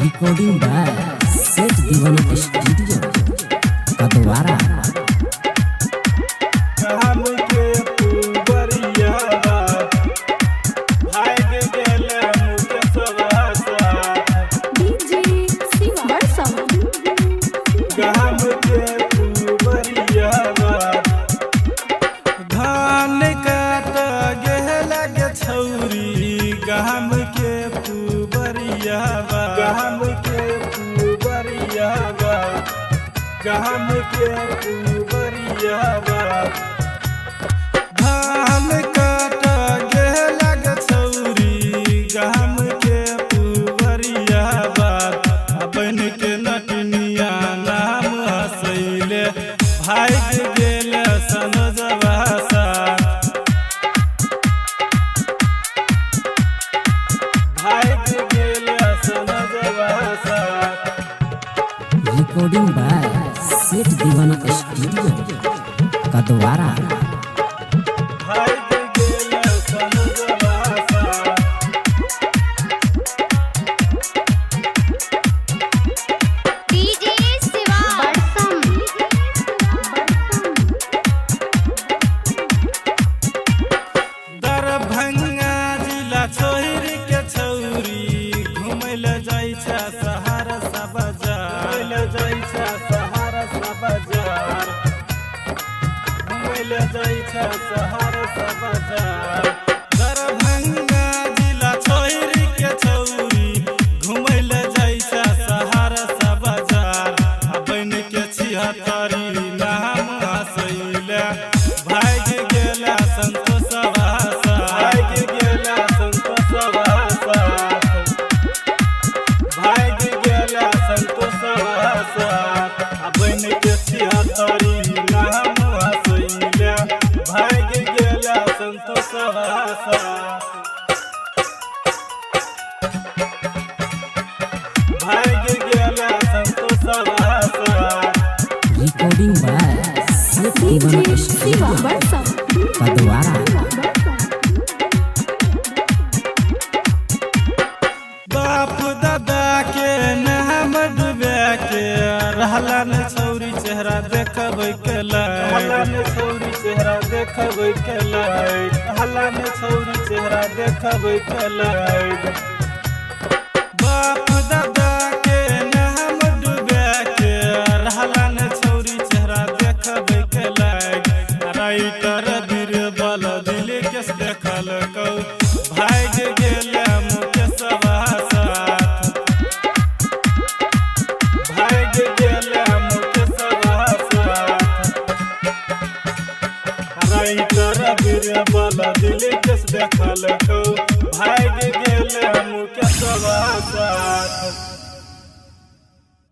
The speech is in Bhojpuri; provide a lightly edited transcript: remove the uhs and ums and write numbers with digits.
रिकॉर्डिंग बाय सेठ दीवाना स्टूडियो कदवारा। धान काट गेला गे छौरी गहम के पुबरिया बा, गहम के पुबरिया बा, गहम के पुबरिया बा। धान काट गेला गे छौरी गहम के पुबरिया बा, बन के नटनिया नाम हसैले भाग गेल सनजवा सा, भाग गेल सनजवा सा। रिकॉर्डिंग बाय सेठ दीवाना स्टूडियो कदवारा। भाग गेल सनजवा सा। डीजे शिवा दरभंगा जिला छोड़ के छौरी घुमैल जाइ छ सहरसा बाजार, घुमैल जाइ छ सहरसा बाजार, घुमैल जाइ छ सहरसा बाजार। दरभंगा जिला छोड़ के छौरी घुमैल जाइ छ सहरसा बाजार, बन के छिहत्तरी नाम हसैले भाग गेला संतोषवा सा, भाग गेला संतोषवा सा, भाग गेला संतोषवा सा। बन के छिहत्तरी नाम हसैले भाग गेला संतोषवा सा, भाग गेला संतोषवा सा। रिकॉर्डिंग बाय सेठ दीवाना स्टूडियो कदवारा। बाप दादा के नाम डूबे के रहला ने छौरी चेहरा देखबै के लायक, रहला ने छौरी चेहरा देखबै के लायक, रहला ने छौरी चेहरा देखबै के लायक। बाप दादा के नाम डूबे के रहला ने छौरी चेहरा देखबै के लायक। राइटर बीरबल दिल के देखल कौ भाग गेल मुकेशवा साथ, भाग गेल मुकेशवा साथ। राइटर बीरबल दिल के देखल कौ भाग गेल मुकेशवा साथ।